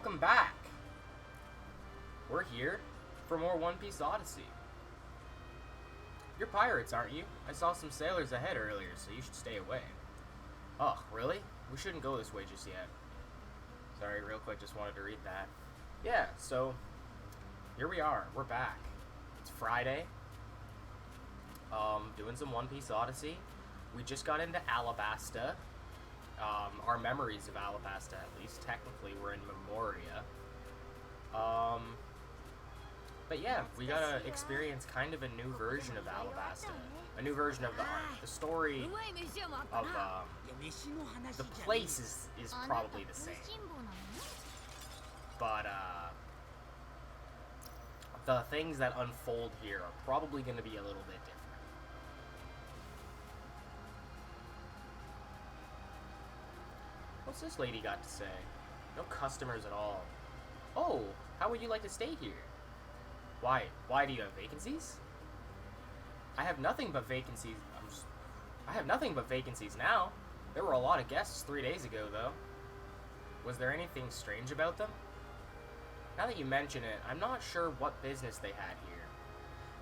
welcome back! We're here for more One Piece Odyssey. You're pirates, aren't you? I saw some sailors ahead earlier, so you should stay away. Oh, really? We shouldn't go this way just yet. Sorry, real quick, just wanted to read that. Yeah, so, here we are. We're back. It's Friday. Doing some One Piece Odyssey. We just got into Alabasta. Our memories of Alabasta, at least. Technically, we're in Memoria. But yeah, we gotta experience kind of a new version of Alabasta. A new version of the art. The story of, the place is probably the same. But, the things that unfold here are probably gonna be a little bit different. What's this lady got to say? No customers at all. Oh, how would you like to stay here? Why? Why do you have vacancies? I have nothing but vacancies. I have nothing but vacancies now. There were a lot of guests 3 days ago, though. Was there anything strange about them? Now that you mention it, I'm not sure what business they had here.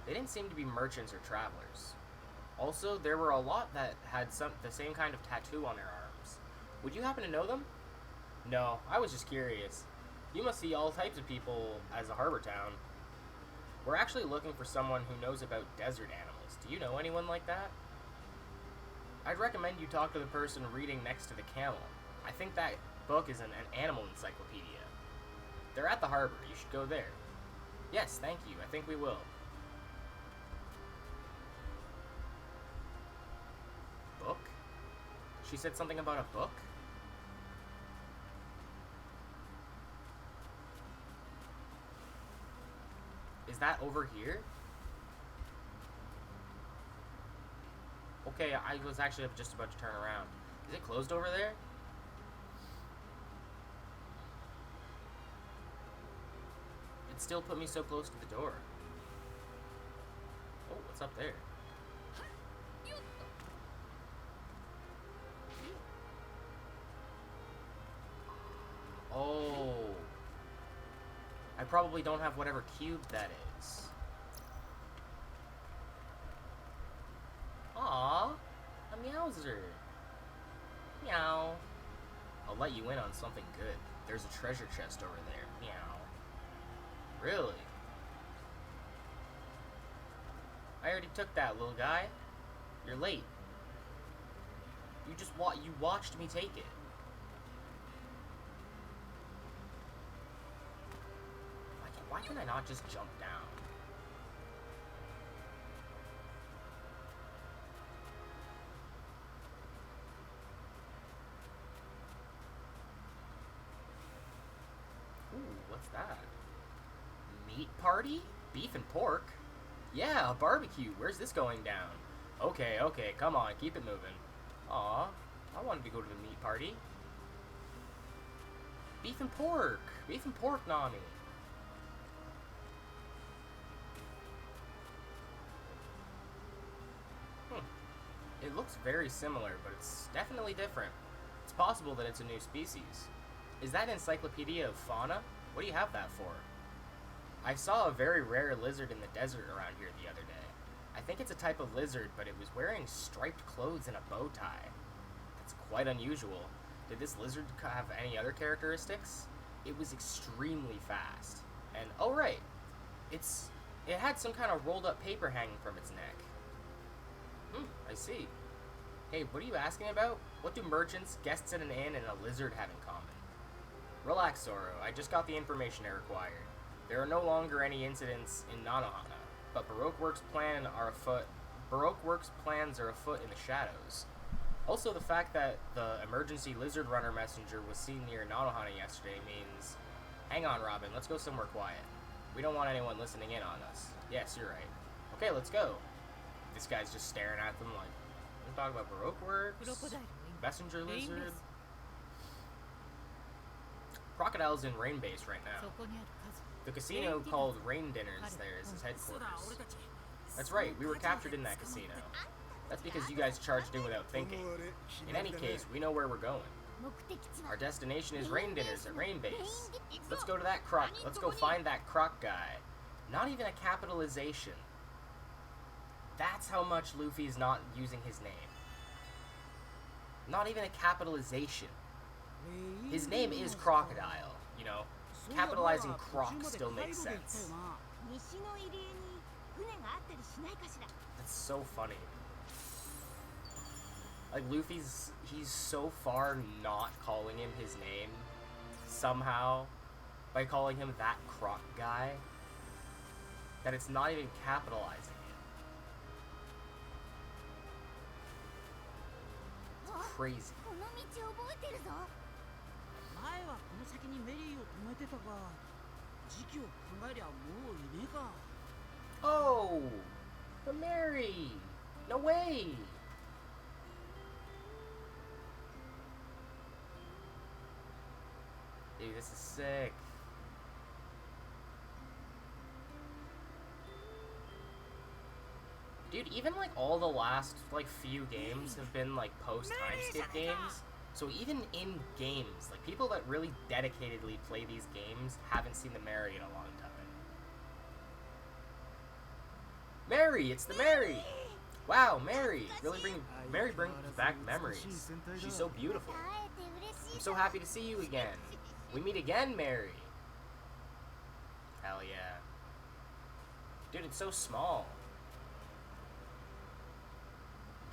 They didn't seem to be merchants or travelers. Also, there were a lot that had the same kind of tattoo on their arms. Would you happen to know them? No, I was just curious. You must see all types of people as a harbor town. We're actually looking for someone who knows about desert animals. Do you know anyone like that? I'd recommend you talk to the person reading next to the camel. I think that book is an animal encyclopedia. They're at the harbor. You should go there. Yes, thank you. I think we will. Book? She said something about a book? Is that over here? Okay, I was actually just about to turn around. Is it closed over there? It still put me so close to the door. Oh, what's up there? Oh. I probably don't have whatever cube that is. Aww, a meowser. Meow. I'll let you in on something good. There's a treasure chest over there. Meow. Really? I already took that, little guy. You're late. You watched me take it. Why can I not just jump down? Ooh, what's that? Meat party? Beef and pork? Yeah, a barbecue. Where's this going down? Okay, come on, keep it moving. Aw, I wanted to go to the meat party. Beef and pork! Beef and pork, Nami! It looks very similar, but it's definitely different. It's possible that it's a new species. Is that Encyclopedia of Fauna? What do you have that for? I saw a very rare lizard in the desert around here the other day. I think it's a type of lizard, but it was wearing striped clothes and a bow tie. That's quite unusual. Did this lizard have any other characteristics? It was extremely fast. And, oh right, it had some kind of rolled up paper hanging from its neck. I see. Hey, what are you asking about? What do merchants, guests at an inn, and a lizard have in common? Relax, Zoro. I just got the information I required. There are no longer any incidents in Nanohana, but Baroque Works' plans are afoot in the shadows. Also, the fact that the emergency lizard runner messenger was seen near Nanohana yesterday means... Hang on, Robin. Let's go somewhere quiet. We don't want anyone listening in on us. Yes, you're right. Okay, let's go. This guy's just staring at them like, we're talking about Baroque Works, messenger lizard. Crocodile's in Rain Base right now. The casino called Rain Dinners there is his headquarters. That's right, we were captured in that casino. That's because you guys charged in without thinking. In any case, we know where we're going. Our destination is rain dinners at Rain Base. Let's go to that croc. Let's go find that croc guy. Not even a capitalization. That's how much Luffy's not using his name. Not even a capitalization. His name is Crocodile, you know. Capitalizing Croc still makes sense. That's so funny. Like, he's so far not calling him his name, somehow, by calling him that Croc guy, that it's not even capitalizing it. It's crazy. Oh! The Mary! No way! Dude, this is sick. Dude, even like all the last like few games have been like post-time skip games. So even in games, like people that really dedicatedly play these games haven't seen the Mary in a long time. Mary, it's the Mary! Wow, Mary! Mary brings back memories. She's so beautiful. I'm so happy to see you again. We meet again, Mary. Hell yeah. Dude, it's so small.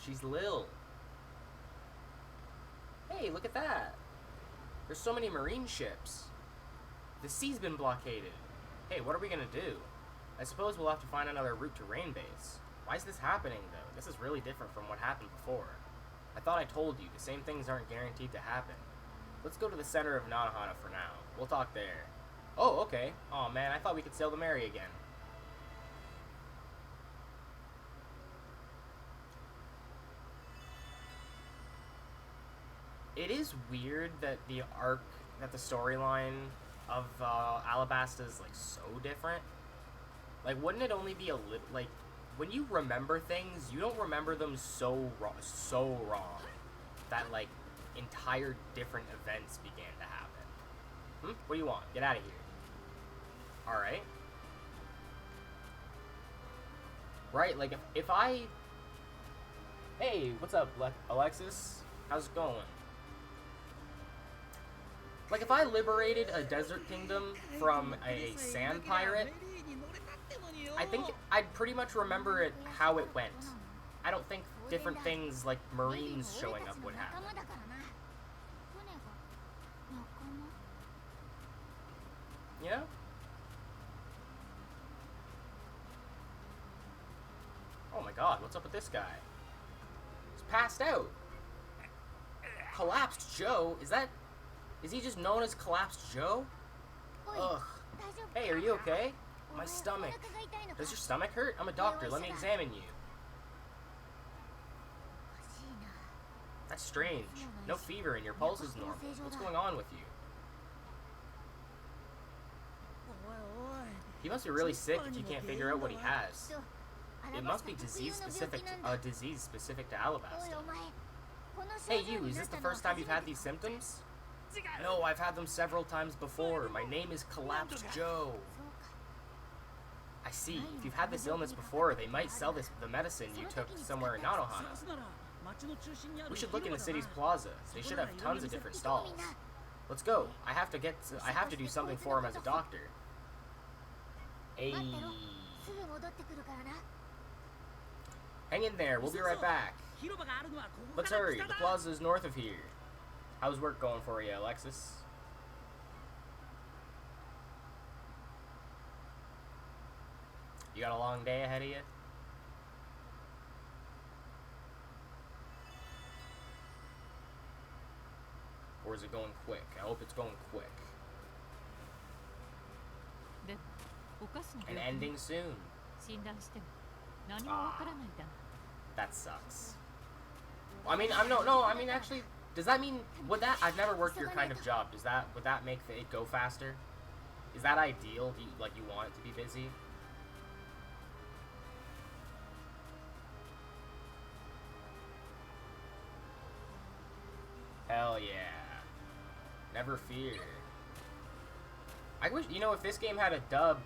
She's Lil. Hey, look at that. There's so many marine ships. The sea's been blockaded. Hey, what are we gonna do? I suppose we'll have to find another route to Rain Base. Why is this happening, though? This is really different from what happened before. I thought I told you, the same things aren't guaranteed to happen. Let's go to the center of Nanohana for now. We'll talk there. Oh, okay. Aw, man, I thought we could sail the Mary again. It is weird that the storyline of Alabasta is, like, so different. Like, wouldn't it only be a little, like, when you remember things, you don't remember them so wrong that, like, entire different events began to happen. What do you want? Get out of here. Alright. Right, like, if I... Hey, what's up, Alexis? How's it going? Like, if I liberated a desert kingdom from a sand pirate, I think I'd pretty much remember it how it went. I don't think different things like Marines showing up would happen. You know? Oh my god, what's up with this guy? He's passed out. Collapsed Joe? Is he just known as Collapsed Joe? Ugh. Hey, are you okay? My stomach. Does your stomach hurt? I'm a doctor. Let me examine you. That's strange. No fever and your pulse is normal. What's going on with you? He must be really sick if you can't figure out what he has. It must be disease specific to Alabasta. Hey you, is this the first time you've had these symptoms? No, I've had them several times before. My name is Collapsed Joe. I see. If you've had this illness before, they might sell the medicine you took somewhere in Nanohana. We should look in the city's plaza. They should have tons of different stalls. Let's go. I have to do something for him as a doctor. Hey. Hang in there. We'll be right back. Let's hurry. The plaza is north of here. How's work going for you, Alexis? You got a long day ahead of you? Or is it going quick? I hope it's going quick. And ending soon. That sucks. I mean, actually, does that mean, I've never worked your kind of job. Would that make it go faster? Is that ideal? Do you want it to be busy? Hell yeah. Never fear. I wish, you know, if this game had a dub,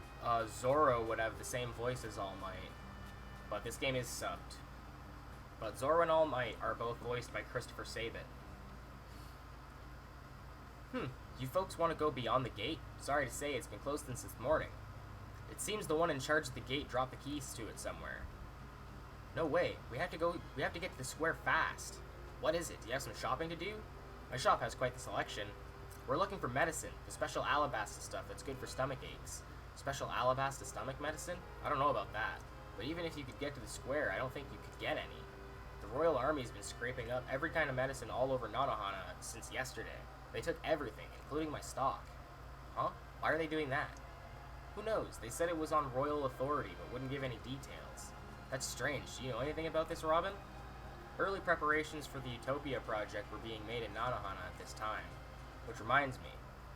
Zoro would have the same voice as All Might. But this game is subbed. But Zoro and All Might are both voiced by Christopher Sabat. You folks want to go beyond the gate? Sorry to say, it's been closed since this morning. It seems the one in charge of the gate dropped the keys to it somewhere. No way. We have to get to the square fast. What is it? Do you have some shopping to do? My shop has quite the selection. We're looking for medicine, the special alabasta stuff that's good for stomach aches. Special alabasta stomach medicine? I don't know about that. But even if you could get to the square, I don't think you could get any. The Royal Army's been scraping up every kind of medicine all over Nanohana since yesterday. They took everything, including my stock. Huh? Why are they doing that? Who knows? They said it was on royal authority, but wouldn't give any details. That's strange. Do you know anything about this, Robin? Early preparations for the Utopia project were being made in Nanohana at this time. Which reminds me,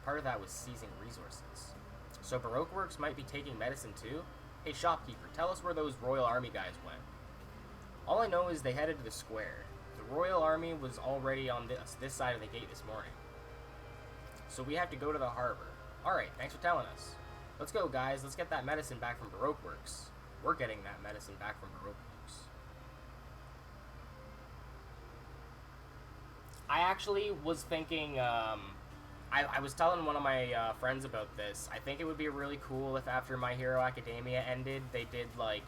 part of that was seizing resources. So Baroque Works might be taking medicine too? Hey shopkeeper, tell us where those Royal Army guys went. All I know is they headed to the square. The Royal Army was already on this side of the gate this morning. So we have to go to the harbor. Alright, thanks for telling us. Let's go, guys. Let's get that medicine back from Baroque Works. We're getting that medicine back from Baroque Works. I actually was thinking, I was telling one of my friends about this. I think it would be really cool if after My Hero Academia ended, they did, like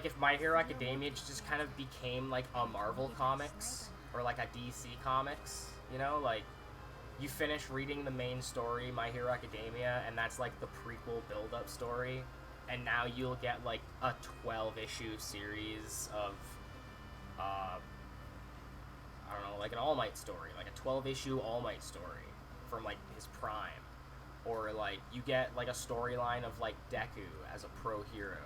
if My Hero Academia just kind of became, like, a Marvel Comics, or, like, a DC Comics, you know? Like, you finish reading the main story, My Hero Academia, and that's, like, the prequel build-up story, and now you'll get, like, a 12-issue series of, I don't know, like an All Might story, like a 12-issue All Might story from, like, his prime. Or, like, you get, like, a storyline of, like, Deku as a pro hero.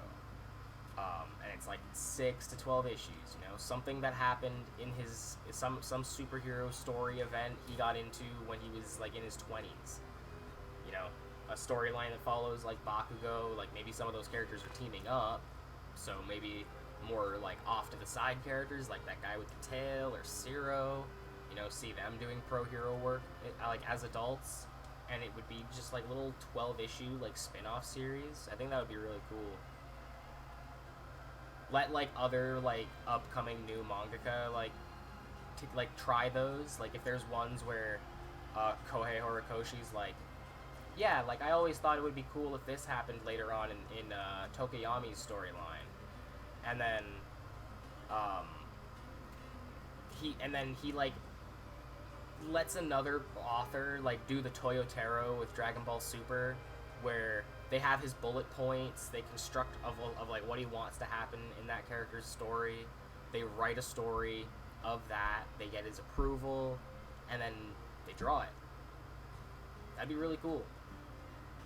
And it's, like, 6 to 12 issues, you know? Something that happened in his, some superhero story event he got into when he was, like, in his 20s. You know? A storyline that follows, like, Bakugo, like, maybe some of those characters are teaming up, so maybe more, like, off to the side characters, like that guy with the tail, or Zero, you know, see them doing pro hero work, like, as adults, and it would be just, like, little 12-issue, like, spin-off series. I think that would be really cool. Let, like, other, like, upcoming new mangaka, like, try those. Like, if there's ones where, Kohei Horikoshi's, like, yeah, like, I always thought it would be cool if this happened later on in Tokoyami's storyline. And then, he, like, lets another author, like, do the Toyotaro with Dragon Ball Super, where they have his bullet points, they construct of like, what he wants to happen in that character's story, they write a story of that, they get his approval, and then they draw it. That'd be really cool.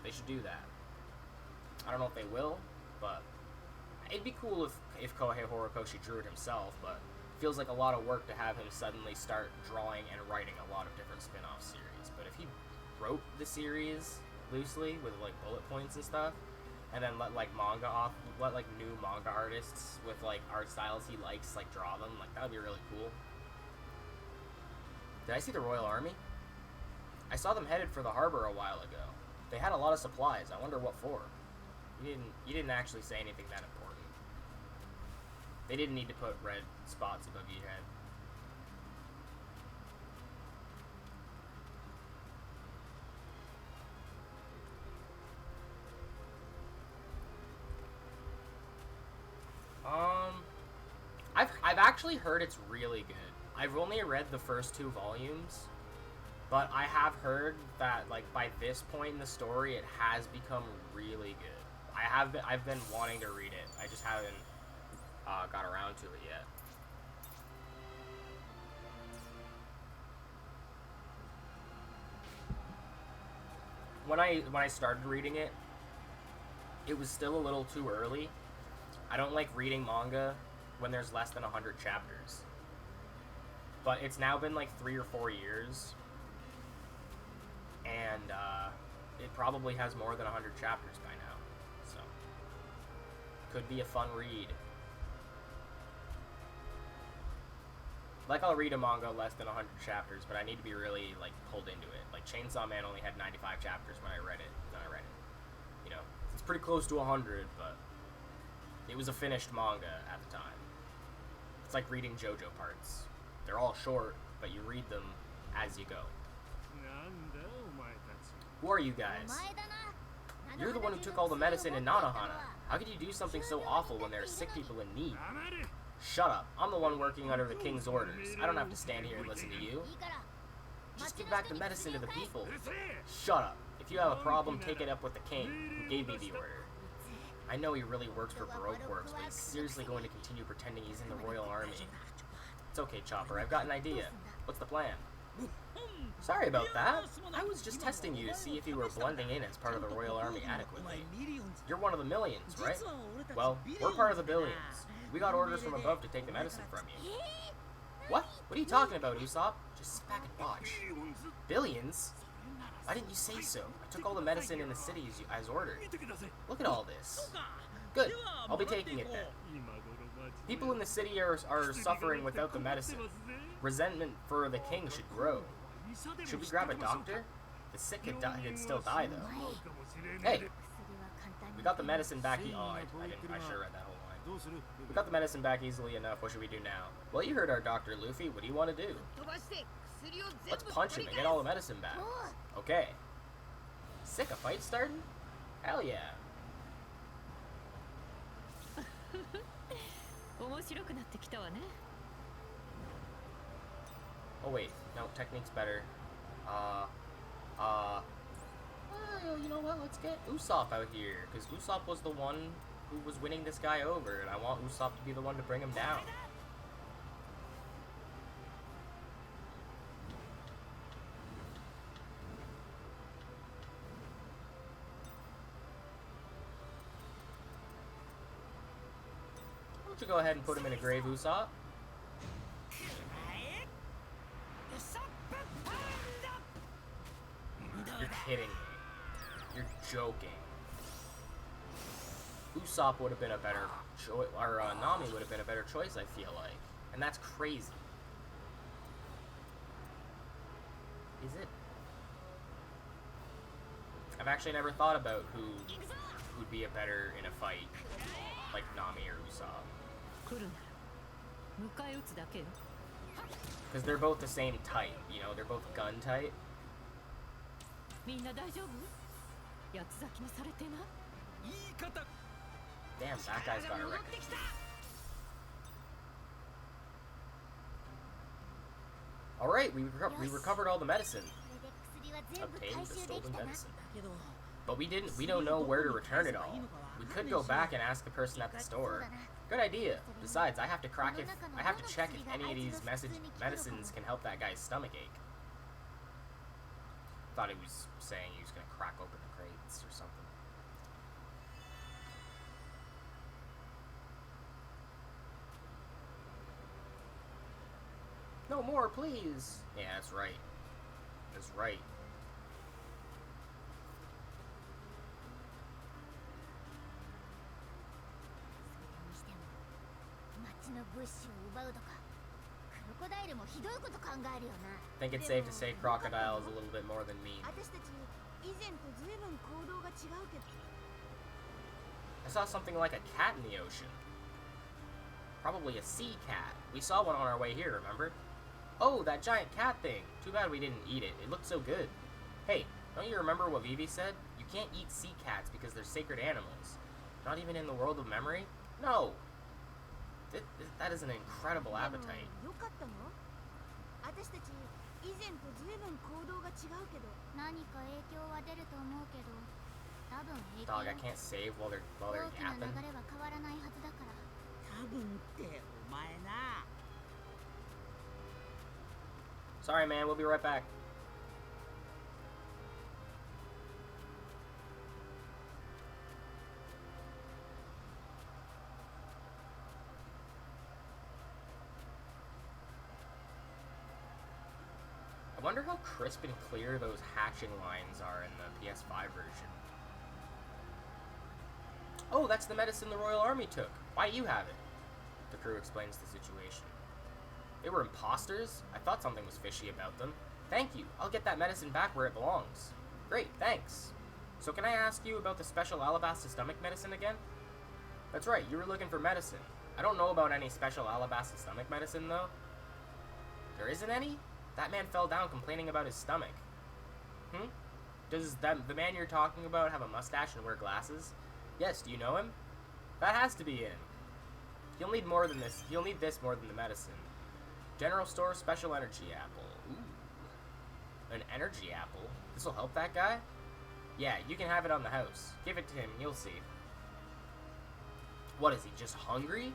They should do that. I don't know if they will, but it'd be cool if Kohei Horikoshi drew it himself, but it feels like a lot of work to have him suddenly start drawing and writing a lot of different spin-off series. But if he wrote the series loosely with, like, bullet points and stuff, and then let, like, new manga artists with, like, art styles he likes, like, draw them, like, that would be really cool. Did I see the Royal Army? I saw them headed for the harbor a while ago. They had a lot of supplies. I wonder what for. You didn't actually say anything that important. They didn't need to put red spots above your head. I've actually heard it's really good. I've only read the first 2 volumes, but I have heard that, like, by this point in the story, it has become really good. I've been wanting to read it. I just haven't got around to it yet. When I started reading it, it was still a little too early. I don't like reading manga when there's less than 100 chapters. But it's now been like 3 or 4 years, and it probably has more than 100 chapters by now, so could be a fun read. Like, I'll read a manga less than 100 chapters, but I need to be really, like, pulled into it. Like, Chainsaw Man only had 95 chapters when I read it. You know, it's pretty close to 100, but it was a finished manga at the time. It's like reading JoJo parts. They're all short, but you read them as you go. Who are you guys? You're the one who took all the medicine in Nanohana. How could you do something so awful when there are sick people in need? Shut up. I'm the one working under the king's orders. I don't have to stand here and listen to you. Just give back the medicine to the people. Shut up. If you have a problem, take it up with the king, who gave me the order. I know he really works for Baroque Works, but he's seriously going to continue pretending he's in the Royal Army. It's okay, Chopper. I've got an idea. What's the plan? Sorry about that. I was just testing you to see if you were blending in as part of the Royal Army adequately. You're one of the millions, right? Well, we're part of the billions. We got orders from above to take the medicine from you. What? What are you talking about, Usopp? Just sit back and watch. Billions? Why didn't you say so? I took all the medicine in the city as ordered. Look at all this. Good. I'll be taking it then. People in the city are suffering without the medicine. Resentment for the king should grow. Should we grab a doctor? The sick could still die, though. Hey! We got the medicine back I should have read that whole line. We got the medicine back easily enough. What should we do now? Well, you heard our Dr. Luffy. What do you want to do? Let's punch him and get all the medicine back. Okay. Sick, a fight starting? Hell yeah. Oh wait, no, technique's better. You know what, let's get Usopp out here, because Usopp was the one who was winning this guy over, and I want Usopp to be the one to bring him down. Why don't you go ahead and put him in a grave, Usopp? You're kidding me. You're joking. Usopp would have been a better choice, or Nami would have been a better choice, I feel like. And that's crazy. Is it? I've actually never thought about who'd be a better in a fight, like Nami or Usopp. Because they're both the same type, you know, they're both gun type. Damn, that guy's got a record. Alright, we recovered all the medicine. Obtained the stolen medicine. But we don't know where to return it all. We could go back and ask the person at the store. Good idea. Besides, I have to check if any of these medicines can help that guy's stomachache. Thought he was saying he was gonna crack open the crates or something. No more, please. Yeah, that's right. That's right. I think it's safe to say crocodile is a little bit more than mean. I saw something like a cat in the ocean. Probably a sea cat. We saw one on our way here, remember? Oh, that giant cat thing. Too bad we didn't eat it. It looked so good. Hey, don't you remember what Vivi said? You can't eat sea cats because they're sacred animals. Not even in the world of memory? No. That is an incredible appetite. Dog, I can't save while they're yapping. Sorry, man. We'll be right back. I wonder how crisp and clear those hatching lines are in the PS5 version. Oh, that's the medicine the Royal Army took. Why do you have it? The crew explains the situation. They were imposters? I thought something was fishy about them. Thank you. I'll get that medicine back where it belongs. Great, thanks. So can I ask you about the special alabaster stomach medicine again? That's right, you were looking for medicine. I don't know about any special alabaster stomach medicine, though. There isn't any? That man fell down complaining about his stomach. Does the man you're talking about have a mustache and wear glasses? Yes, do you know him? That has to be him. He'll need more than this. He'll need this more than the medicine. General store special energy apple. Ooh. An energy apple? This'll help that guy? Yeah, you can have it on the house. Give it to him, you'll see. What is he, just hungry?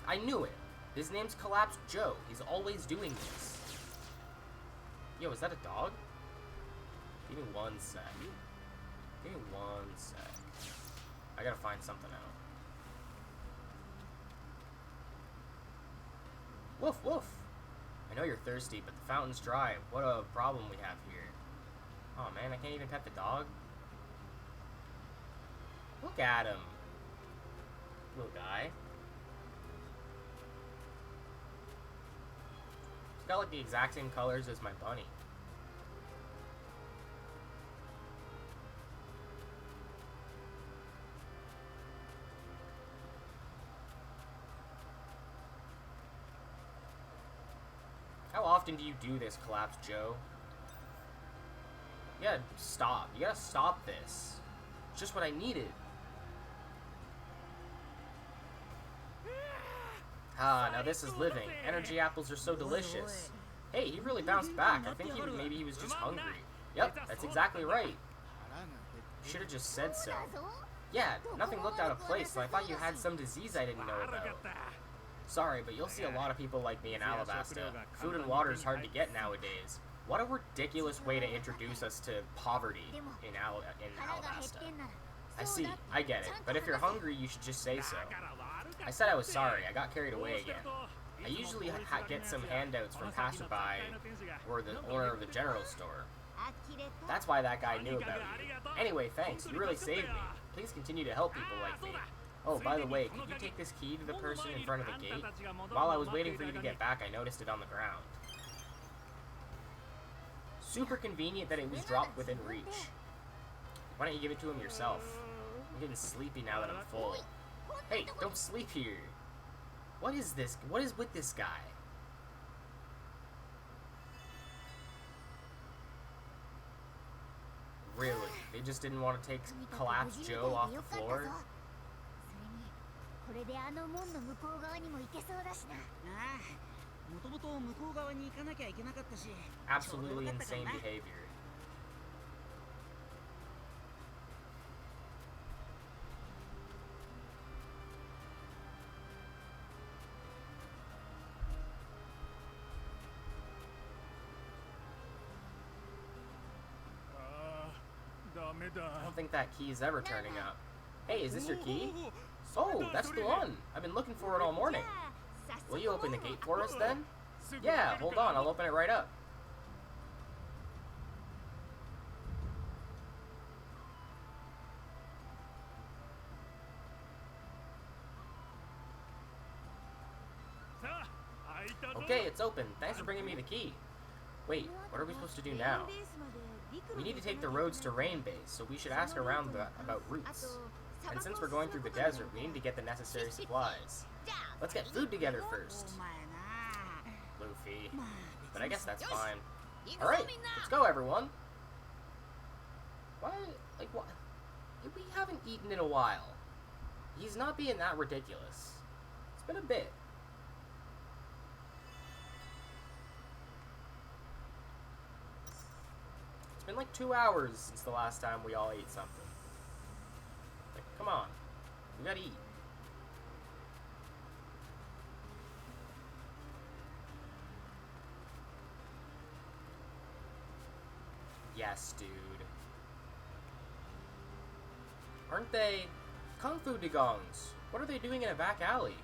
I knew it. His name's Collapsed Joe. He's always doing this. Yo, is that a dog? Give me 1 sec. Give me 1 sec. I gotta find something out. Woof, woof. I know you're thirsty, but the fountain's dry. What a problem we have here. Oh man, I can't even pet the dog. Look at him. Little guy. He's got like the exact same colors as my bunny. How often do you do this, Collapsed Joe? You gotta stop. You gotta stop this. It's just what I needed. Ah, now this is living. Energy apples are so delicious. Hey, he really bounced back. I think maybe he was just hungry. Yep, that's exactly right. You should have just said so. Yeah, nothing looked out of place, so I thought you had some disease I didn't know about. Sorry, but you'll see a lot of people like me in Alabasta. Food and water is hard to get nowadays. What a ridiculous way to introduce us to poverty in Alabasta. I see, I get it, but if you're hungry, you should just say so. I said I was sorry, I got carried away again. I usually get some handouts from passerby or the owner of the general store. That's why that guy knew about you. Anyway, thanks, you really saved me. Please continue to help people like me. Oh, by the way, could you take this key to the person in front of the gate? While I was waiting for you to get back, I noticed it on the ground. Super convenient that it was dropped within reach. Why don't you give it to him yourself? I'm getting sleepy now that I'm full. Hey, don't sleep here. What is this? What is with this guy? Really? They just didn't want to take Collapsed Joe off the floor? Absolutely insane behavior. I don't think that key's ever turning up. Hey, is this your key? Oh, that's the one! I've been looking for it all morning. Will you open the gate for us then? Yeah, hold on, I'll open it right up. Okay, it's open. Thanks for bringing me the key. Wait, what are we supposed to do now? We need to take the roads to Rain Base, so we should ask around about routes. And since we're going through the desert, we need to get the necessary supplies. Let's get food together first. Luffy. But I guess that's fine. Alright, let's go everyone. Why, like what? We haven't eaten in a while. He's not being that ridiculous. It's been a bit. It's been like 2 hours since the last time we all ate something. Like, come on. We gotta eat. Yes, dude. Aren't they Kung Fu Dugongs? What are they doing in a back alley?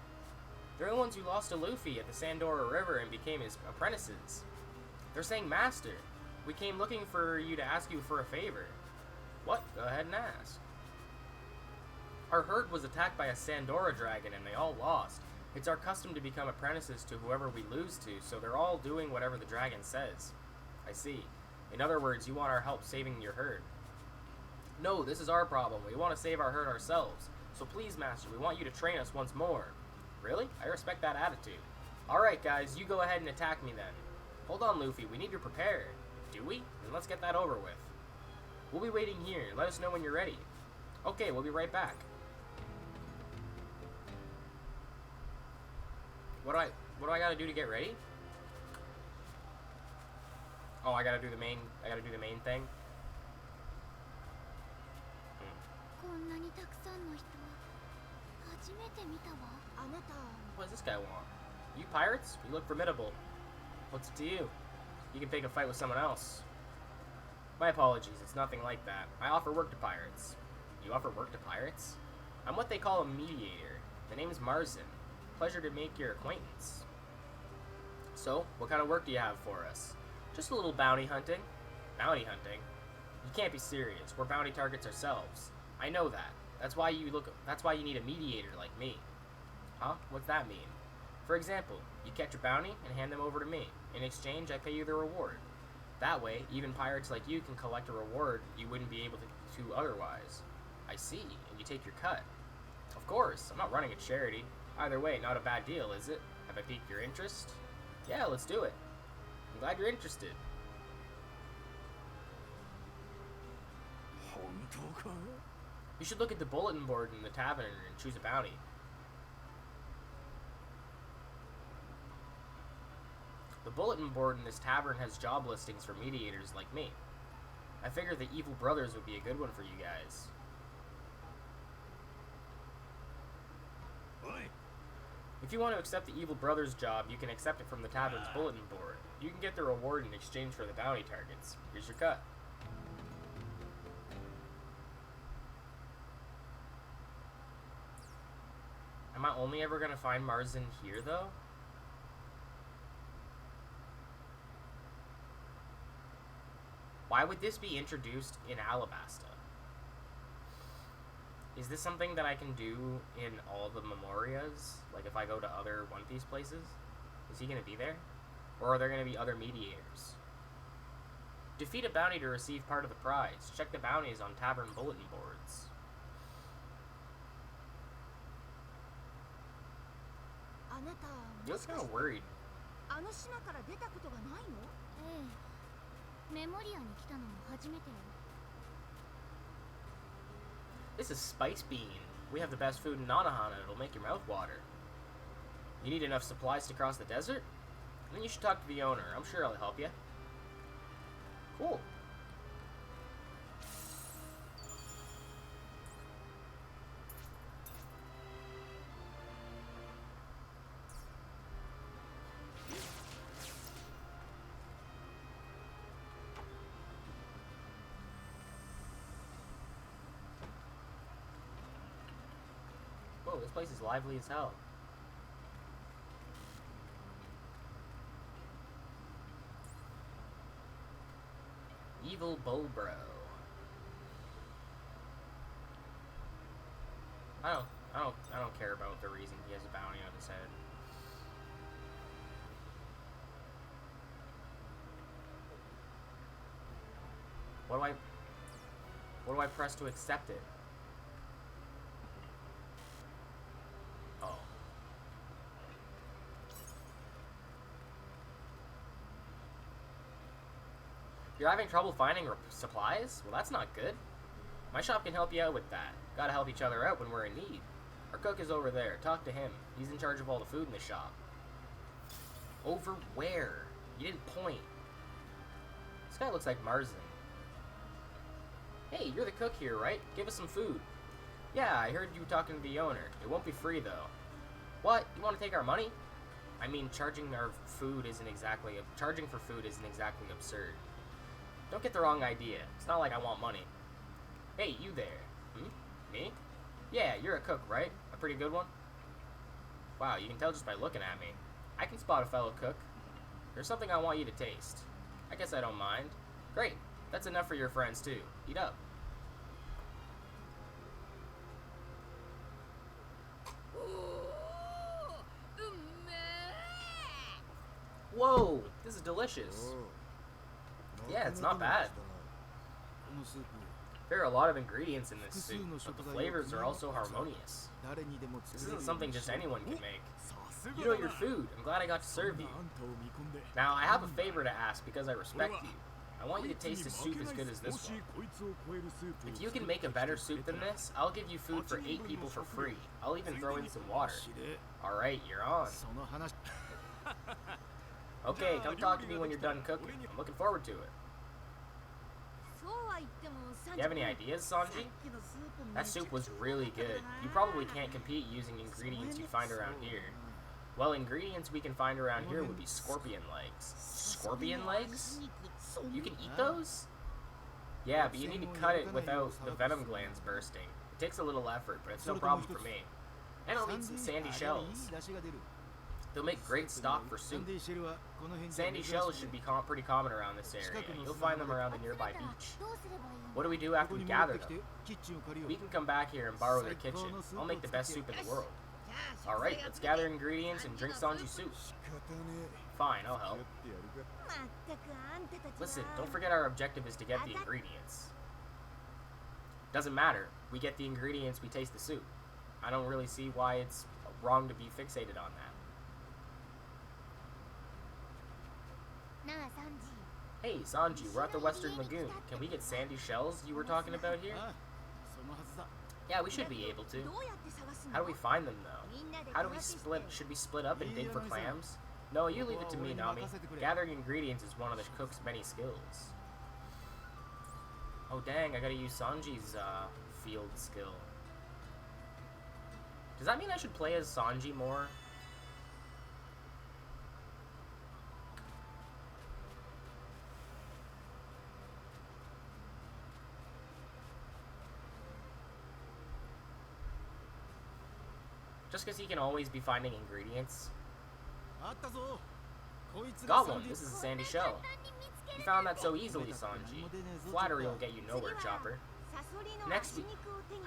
They're the ones who lost to Luffy at the Sandora River and became his apprentices. They're saying, Master, we came looking for you to ask you for a favor. What? Go ahead and ask. Our herd was attacked by a Sandora dragon and they all lost. It's our custom to become apprentices to whoever we lose to, so they're all doing whatever the dragon says. I see. In other words, you want our help saving your herd. No, this is our problem. We want to save our herd ourselves. So please, Master, we want you to train us once more. Really? I respect that attitude. Alright, guys, you go ahead and attack me then. Hold on, Luffy. We need to prepare. Do we? Then let's get that over with. We'll be waiting here. Let us know when you're ready. Okay, we'll be right back. What do I gotta do to get ready? Oh, I gotta do the main thing. What does this guy want? You pirates? You look formidable. What's it to you? You can pick a fight with someone else. My apologies, it's nothing like that. I offer work to pirates. You offer work to pirates? I'm what they call a mediator. The name's Marzen. Pleasure to make your acquaintance. So, what kind of work do you have for us? Just a little bounty hunting. Bounty hunting? You can't be serious. We're bounty targets ourselves. I know that. That's why you need a mediator like me. Huh? What's that mean? For example, you catch a bounty and hand them over to me. In exchange, I pay you the reward. That way, even pirates like you can collect a reward you wouldn't be able to otherwise. I see, and you take your cut. Of course, I'm not running a charity. Either way, not a bad deal, is it? Have I piqued your interest? Yeah, let's do it. I'm glad you're interested. You should look at the bulletin board in the tavern and choose a bounty. The bulletin board in this tavern has job listings for mediators like me. I figured the Evil Brothers would be a good one for you guys. If you want to accept the Evil Brothers job, you can accept it from the tavern's bulletin board. You can get the reward in exchange for the bounty targets. Here's your cut. Am I only ever going to find Marzen here, though? Why would this be introduced in Alabasta? Is this something that I can do in all the Memorias? Like if I go to other One Piece places? Is he going to be there? Or are there going to be other mediators? Defeat a bounty to receive part of the prize. Check the bounties on tavern bulletin boards. You look kind of worried. This is Spice Bean. We have the best food in Nanohana. It'll make your mouth water. You need enough supplies to cross the desert? Then you should talk to the owner. I'm sure he'll help you. Cool. Whoa, this place is lively as hell. Evil Bulbro. I don't care about the reason he has a bounty on his head. What do I press to accept it? Oh. You're having trouble finding supplies? Well, that's not good. My shop can help you out with that. Gotta help each other out when we're in need. Our cook is over there. Talk to him. He's in charge of all the food in the shop. Over where? You didn't point. This guy looks like Marzen. Hey, you're the cook here, right? Give us some food. Yeah, I heard you talking to the owner. It won't be free, though. What? You want to take our money? I mean, charging for food isn't exactly absurd. Don't get the wrong idea. It's not like I want money. Hey, you there. Me? Yeah, you're a cook, right? A pretty good one? Wow, you can tell just by looking at me. I can spot a fellow cook. There's something I want you to taste. I guess I don't mind. Great. That's enough for your friends, too. Eat up. delicious. Yeah, it's not bad. There are a lot of ingredients in this soup, but the flavors are also harmonious. This isn't something just anyone can make. You know your food. I'm glad I got to serve you. Now, I have a favor to ask because I respect you. I want you to taste a soup as good as this one. If you can make a better soup than this, I'll give you food for 8 people for free. I'll even throw in some water. Alright, you're on. Okay, come talk to me when you're done cooking. I'm looking forward to it. You have any ideas, Sanji? That soup was really good. You probably can't compete using ingredients you find around here. Well, ingredients we can find around here would be scorpion legs. Scorpion legs? You can eat those? Yeah, but you need to cut it without the venom glands bursting. It takes a little effort, but it's no problem for me. And I'll need some sandy shells. They'll make great stock for soup. Sandy shells should be pretty common around this area. You'll find them around the nearby beach. What do we do after we gather them? We can come back here and borrow their kitchen. I'll make the best soup in the world. Alright, let's gather ingredients and drink Sanji soup. Fine, I'll help. Listen, don't forget our objective is to get the ingredients. Doesn't matter. We get the ingredients, we taste the soup. I don't really see why it's wrong to be fixated on that. Hey, Sanji, we're at the Western Lagoon. Can we get sandy shells you were talking about here? Yeah, we should be able to. How do we find them, though? How do we split? Should we split up and dig for clams? No, you leave it to me, Nami. Gathering ingredients is one of the cook's many skills. Oh, dang, I gotta use Sanji's, field skill. Does that mean I should play as Sanji more? Just because he can always be finding ingredients. Got one. This is a sandy shell. You found that so easily, Sanji. Flattery will get you nowhere, Chopper. Next,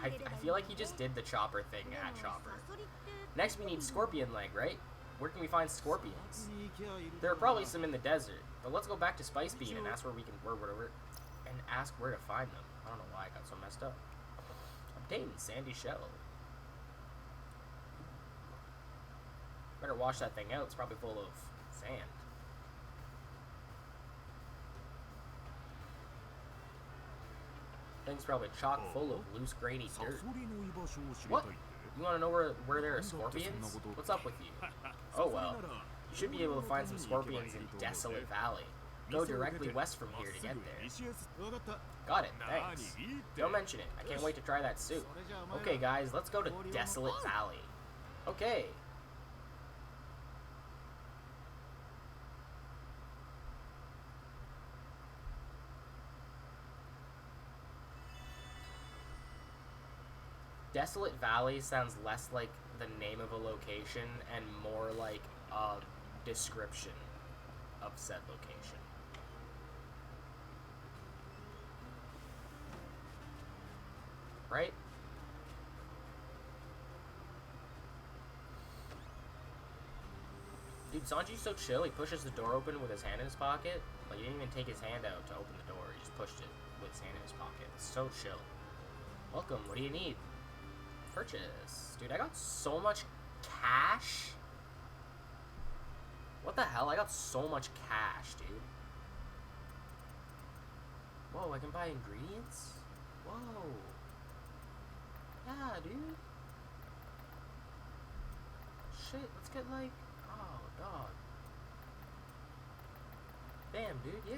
I feel like he just did the Chopper thing at Chopper. Next, we need scorpion leg, right? Where can we find scorpions? There are probably some in the desert, but let's go back to Spice Bean and ask where to find them. I don't know why I got so messed up. Obtain sandy shell. Better wash that thing out, it's probably full of sand. Thing's probably chock full of loose, grainy dirt. What? You want to know where there are scorpions? What's up with you? Oh well, you should be able to find some scorpions in Desolate Valley. Go directly west from here to get there. Got it, thanks. Don't mention it, I can't wait to try that soup. Okay guys, let's go to Desolate Valley. Okay. Desolate Valley sounds less like the name of a location and more like a description of said location. Right? Dude, Sanji's so chill, he pushes the door open with his hand in his pocket. Like, he didn't even take his hand out to open the door, he just pushed it with his hand in his pocket. It's so chill. Welcome, what do you need? Purchase. Dude, I got so much cash. What the hell? I got so much cash, dude. Whoa, I can buy ingredients? Whoa. Yeah, dude. Shit, let's get like... Oh, dog. Damn, dude, yeah.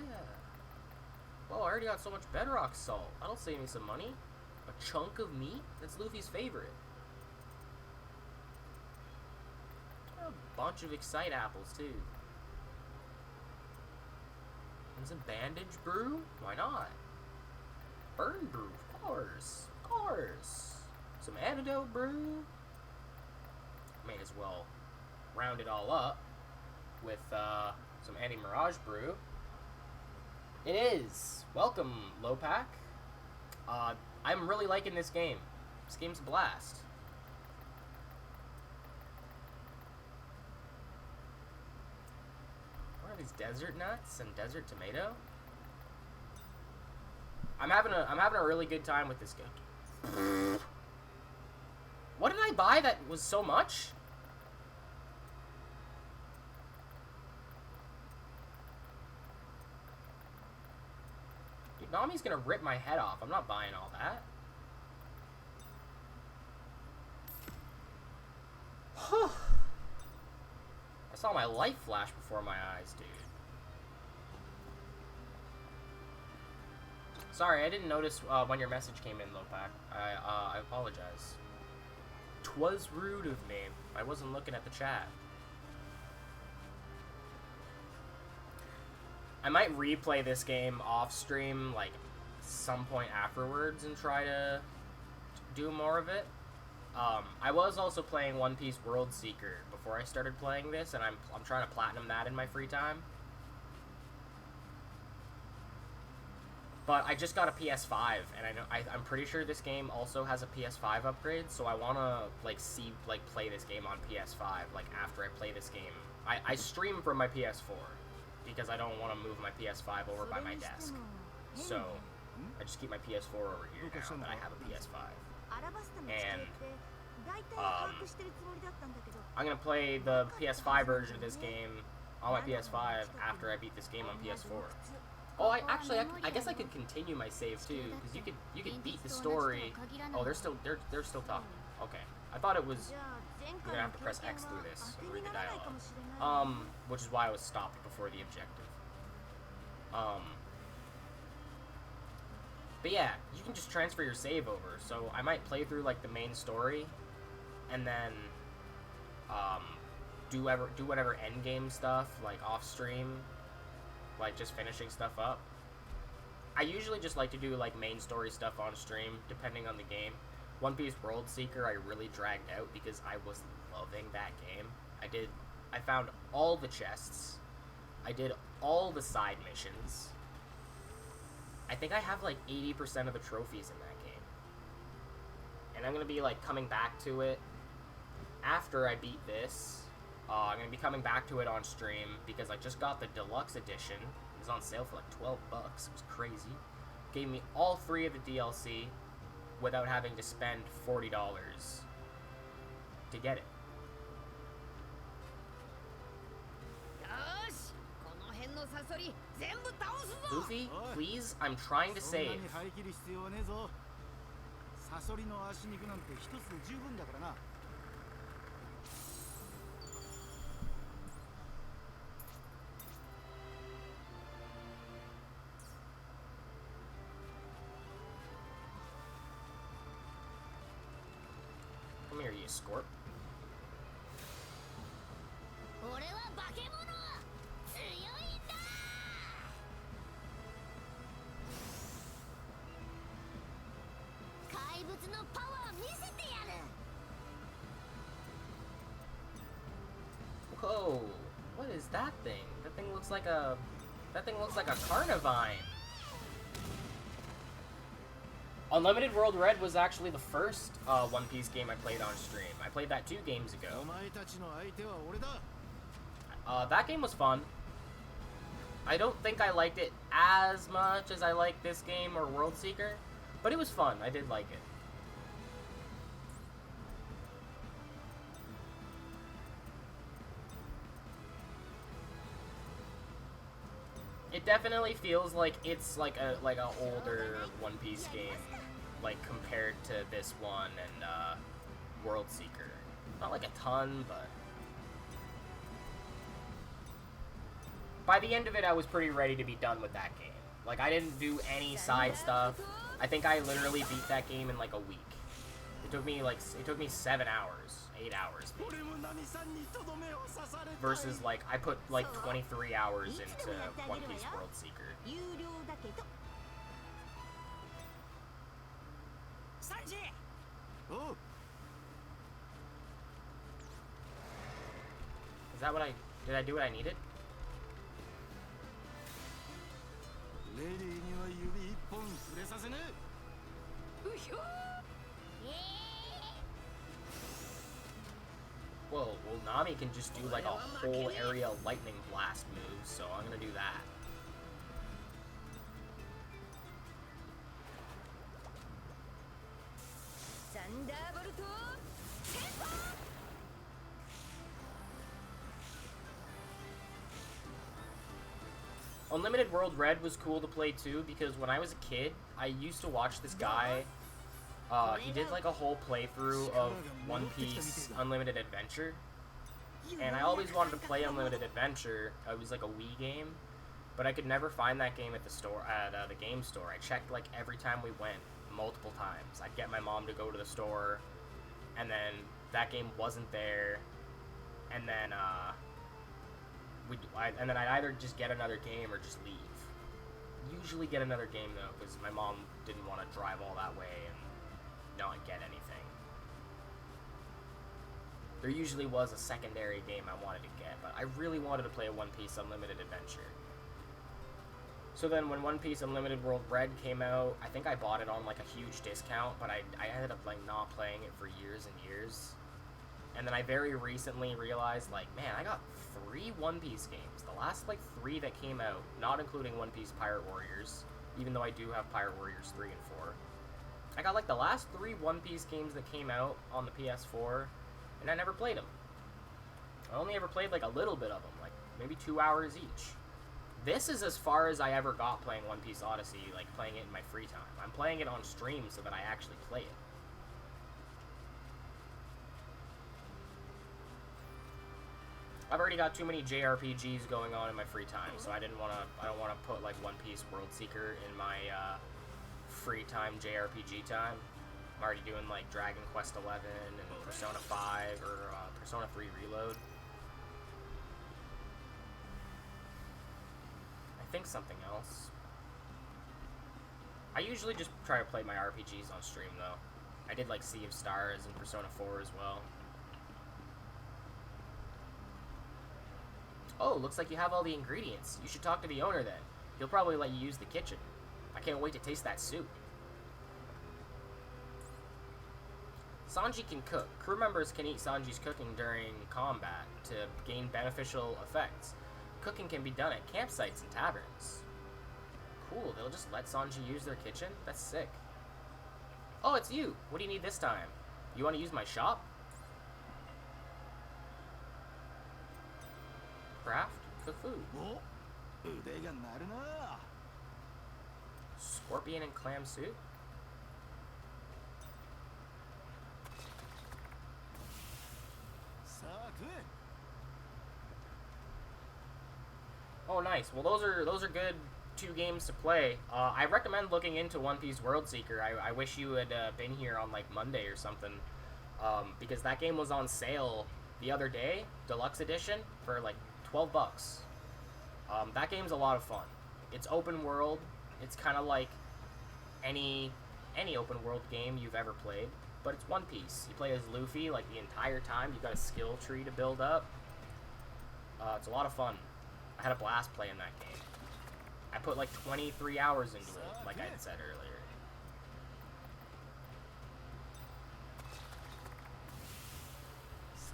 Whoa, I already got so much bedrock salt. That'll save me some money. A chunk of meat? That's Luffy's favorite. A bunch of Excite apples, too. And some bandage brew? Why not? Burn brew, of course. Of course. Some antidote brew. May as well round it all up with some anti-mirage brew. It is. Welcome, Lopak. I'm really liking this game. This game's a blast. Where are these desert desert nuts and desert tomato. I'm having a really good time with this game. What did I buy that was so much? Dude, Nami's gonna rip my head off. I'm not buying all that. I saw my life flash before my eyes, dude. Sorry, I didn't notice when your message came in, Lopak. I apologize. 'Twas rude of me. I wasn't looking at the chat. I might replay this game off stream, like, some point afterwards and try to do more of it. I was also playing One Piece World Seeker before I started playing this, and I'm trying to platinum that in my free time. But I just got a PS5, and I'm pretty sure this game also has a PS5 upgrade, so I wanna play this game on PS5 after I play this game. I stream from my PS4 because I don't want to move my PS5 over by my desk, so I just keep my PS4 over here now that I have a PS5. And I'm gonna play the PS5 version of this game on my PS5 after I beat this game on PS4. Oh, I guess I could continue my save too, because you could beat the story. Oh, they're still talking. Okay, I thought it was you're gonna have to press X through this and read the dialogue. Which is why I was stopped before the objective. But yeah, you can just transfer your save over. So I might play through the main story, and then do whatever end game stuff off stream. Just finishing stuff up. I usually just like to do main story stuff on stream, depending on the game. One Piece World Seeker I really dragged out because I was loving that game. I found all the chests. I did all the side missions. I think I have 80% of the trophies in that game. And I'm gonna be coming back to it after I beat this. I'm going to be coming back to it on stream because I just got the deluxe edition. It was on sale for $12. It was crazy. Gave me all 3 of the DLC without having to spend $40 to get it. Luffy, please, I'm trying to save. Come here, you scorp. Whoa, what is that thing? That thing looks like a Carnivine. Unlimited World Red was actually the first One Piece game I played on stream. I played that 2 games ago. That game was fun. I don't think I liked it as much as I like this game or World Seeker, but it was fun. I did like it. It definitely feels like it's like a older One Piece game, compared to this one and World Seeker. Not a ton, but by the end of it, I was pretty ready to be done with that game. I didn't do any side stuff. I think I literally beat that game in a week. It took me 7 hours, 8 hours maybe. Versus I put 23 hours into One Piece World Seeker. Is that what did I do what I needed? Whoa. Well, Nami can just do like a whole area lightning blast move, so I'm gonna do that. Unlimited World Red was cool to play too, because when I was a kid, I used to watch this guy. He did like a whole playthrough of One Piece Unlimited Adventure. And I always wanted to play Unlimited Adventure. It was like a Wii game, but I could never find that game at the store, at the game store. I checked like every time we went, multiple times. I'd get my mom to go to the store, and then that game wasn't there, and then I'd either just get another game or just leave. Usually get another game though, because my mom didn't want to drive all that way and not get anything. There usually was a secondary game I wanted to get, but I really wanted to play a One Piece Unlimited Adventure. So then when One Piece Unlimited World Red came out, I think I bought it on like a huge discount, but I ended up like not playing it for years and years. And then I very recently realized, like, man, I got 3 One Piece games. The last like 3 that came out, not including One Piece Pirate Warriors, even though I do have Pirate Warriors 3 and 4. I got like the last 3 One Piece games that came out on the PS4, and I never played them. I only ever played like a little bit of them, like maybe 2 hours each. This is as far as I ever got playing One Piece Odyssey, like playing it in my free time. I'm playing it on stream so that I actually play it. I've already got too many JRPGs going on in my free time, so I don't want to put like One Piece World Seeker in my free time JRPG time. I'm already doing like Dragon Quest XI and Persona 5 or Persona 3 Reload. I think something else. I usually just try to play my RPGs on stream though. I did like Sea of Stars and Persona 4 as well. Oh, looks like you have all the ingredients. You should talk to the owner then. He'll probably let you use the kitchen. I can't wait to taste that soup. Sanji can cook. Crew members can eat Sanji's cooking during combat to gain beneficial effects. Cooking can be done at campsites and taverns. Cool, they'll just let Sanji use their kitchen? That's sick. Oh, it's you! What do you need this time? You want to use my shop? Craft? Cook food. Scorpion and clam soup? Oh, nice. Well, those are good 2 games to play. I recommend looking into One Piece World Seeker. I wish you had been here on like Monday or something, because that game was on sale the other day, deluxe edition, for like $12. That game's a lot of fun. It's open world. It's kind of like any open world game you've ever played, but it's One Piece. You play as Luffy like the entire time. You've got a skill tree to build up. It's a lot of fun. I had a blast playing that game. I put like 23 hours into it, like I had said earlier.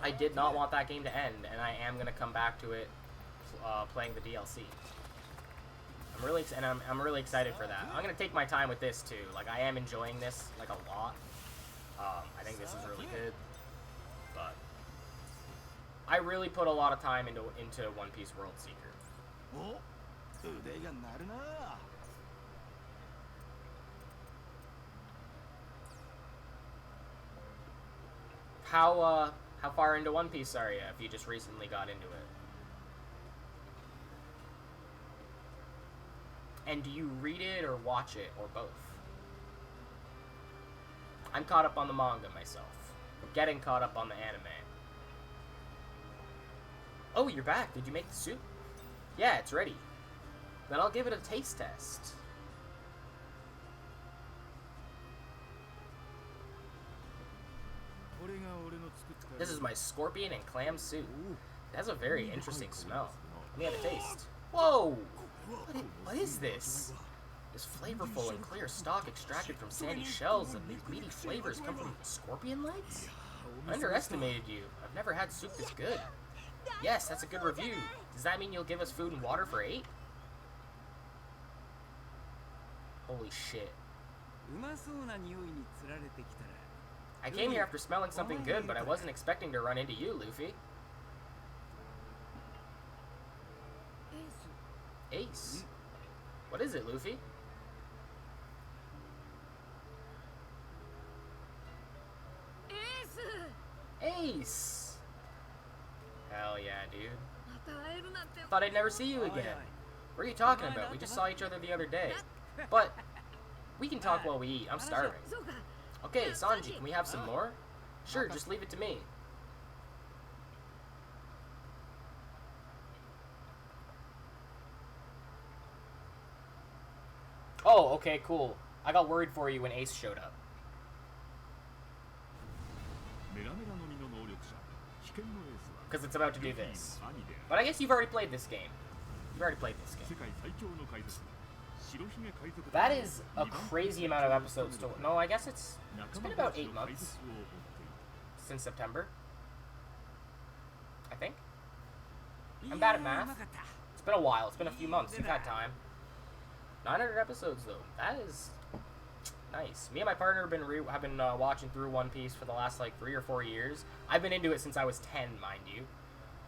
I did not want that game to end, and I am gonna come back to it, playing the DLC. I'm really excited for that. I'm gonna take my time with this too. Like, I am enjoying this like a lot. I think this is really good, but I really put a lot of time into One Piece World Seeker. How far into One Piece are you if you just recently got into it? And do you read it or watch it or both? I'm caught up on the manga myself. I'm getting caught up on the anime. Oh, you're back. Did you make the soup? Yeah, it's ready. Then I'll give it a taste test. This is my scorpion and clam soup. It has a very interesting smell. Let me have a taste. Whoa! What is this? This flavorful and clear stock extracted from sandy shells, and these meaty flavors come from scorpion legs? I underestimated you. I've Never had soup this good. Yes, that's a good review. Does that mean you'll give us food and water for 8? Holy shit. I came here after smelling something good, but I wasn't expecting to run into you, Luffy. Ace? What is it, Luffy? Ace! Hell yeah, dude. Thought I'd never see you again. What are you talking about? We just saw each other the other day. But we can talk while we eat. I'm starving. Okay, Sanji, can we have some more? Sure, just leave it to me. Oh, okay, cool. I got worried for you when Ace showed up. Because it's about to do this. But I guess you've already played this game. You've already played this game. That is a crazy amount of episodes to... No, I guess it's been about 8 months. Since September. I think. I'm bad at math. It's been a while. It's been a few months. You've had time. 900 episodes, though. That is... nice. Me and my partner have been watching through One Piece for the last like 3 or 4 years. I've been into it since I was 10, mind you.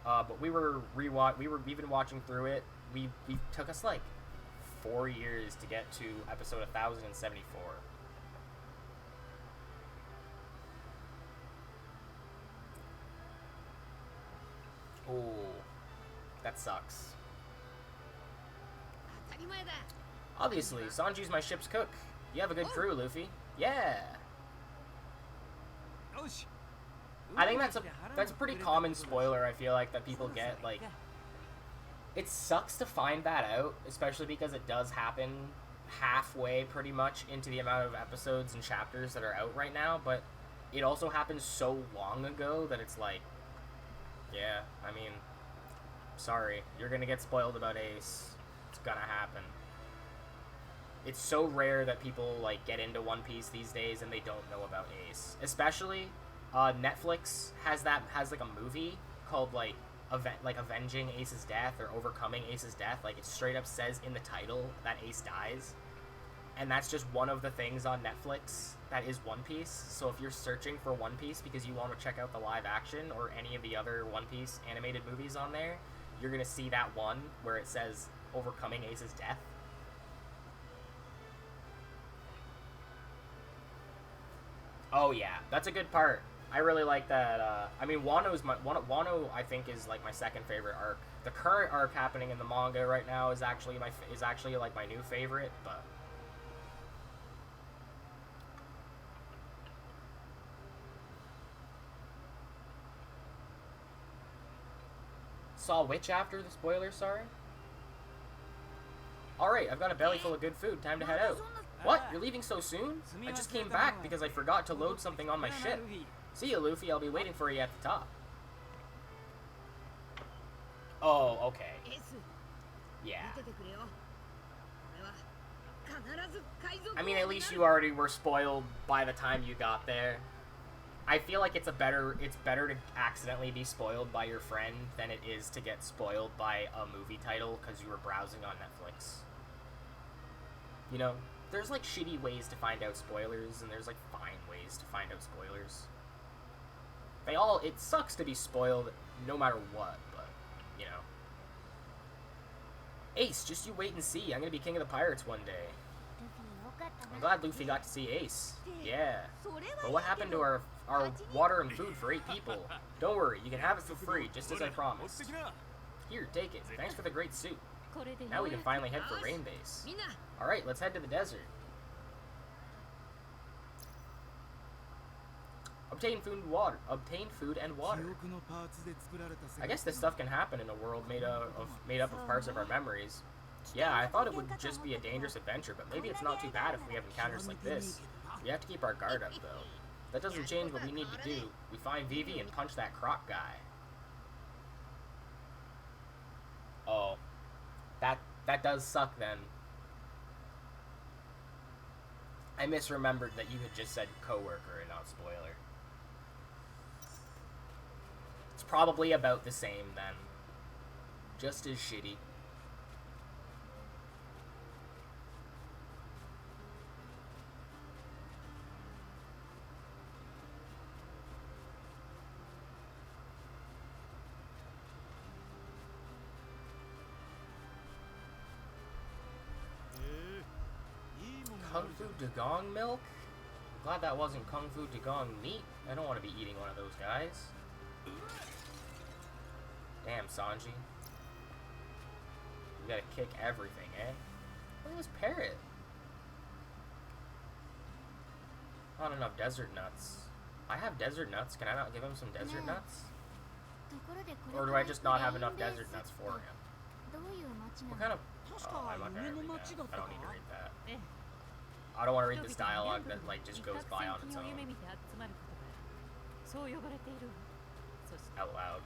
But we've been watching through it. We took us like 4 years to get to episode 1074. Oh, that sucks. Obviously, Sanji's my ship's cook. You have a good crew, Luffy. Yeah. I think that's a pretty common spoiler, I feel like, that people get. Like, it sucks to find that out, especially because it does happen halfway pretty much into the amount of episodes and chapters that are out right now, but it also happened so long ago that it's like, yeah, I mean, sorry, you're gonna get spoiled about Ace. It's gonna happen. It's so rare that people like get into One Piece these days and they don't know about Ace. Especially, Netflix has like a movie called like Avenging Ace's Death or Overcoming Ace's Death. Like, it straight up says in the title that Ace dies, and that's just one of the things on Netflix that is One Piece. So if you're searching for One Piece because you want to check out the live action or any of the other One Piece animated movies on there, you're gonna see that one where it says Overcoming Ace's Death. Oh yeah, that's a good part. I really like that. I mean, Wano, I think, is like my second favorite arc. The current arc happening in the manga right now is actually like my new favorite. But saw which after the spoiler? Sorry. All right, I've got a belly full of good food. Time to head out. What? You're leaving so soon? I just came back because I forgot to load something on my ship. See you, Luffy. I'll be waiting for you at the top. Oh, okay. Yeah. I mean, at least you already were spoiled by the time you got there. I feel like it's better to accidentally be spoiled by your friend than it is to get spoiled by a movie title because you were browsing on Netflix. You know? There's, like, shitty ways to find out spoilers, and there's, like, fine ways to find out spoilers. It sucks to be spoiled no matter what, but, you know. Ace, just you wait and see. I'm gonna be king of the pirates one day. I'm glad Luffy got to see Ace. Yeah. But what happened to our water and food for 8 people? Don't worry, you can have it for free, just as I promised. Here, take it. Thanks for the great soup. Now we can finally head for Rain Base. Alright, let's head to the desert. Obtain food and water. I guess this stuff can happen in a world made up of parts of our memories. Yeah, I thought it would just be a dangerous adventure, but maybe it's not too bad if we have encounters like this. We have to keep our guard up, though. That doesn't change what we need to do. We find Vivi and punch that croc guy. Oh. That does suck, then. I misremembered that you had just said coworker and not spoiler. probably about the same then. Just as shitty. Kung Fu Dugong milk? Glad that wasn't Kung Fu Dugong meat. I don't want to be eating one of those guys. Damn, Sanji. You gotta kick everything, eh? Look at this parrot. Not enough desert nuts. I have desert nuts. Can I not give him some desert nuts? Or do I just not have enough desert nuts for him? What kind of... Oh, I'm not gonna read that. I don't need to read that. I don't want to read this dialogue that, like, just goes by on its own. Out loud.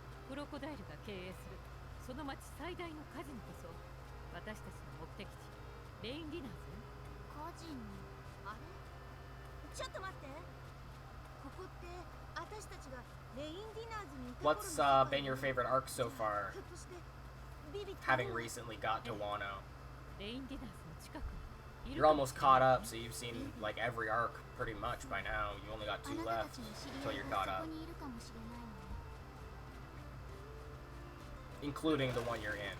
What's been your favorite arc so far? Having recently got to Wano. You're almost caught up, so you've seen like every arc pretty much by now. You only got 2 left until you're caught up. Including the one you're in.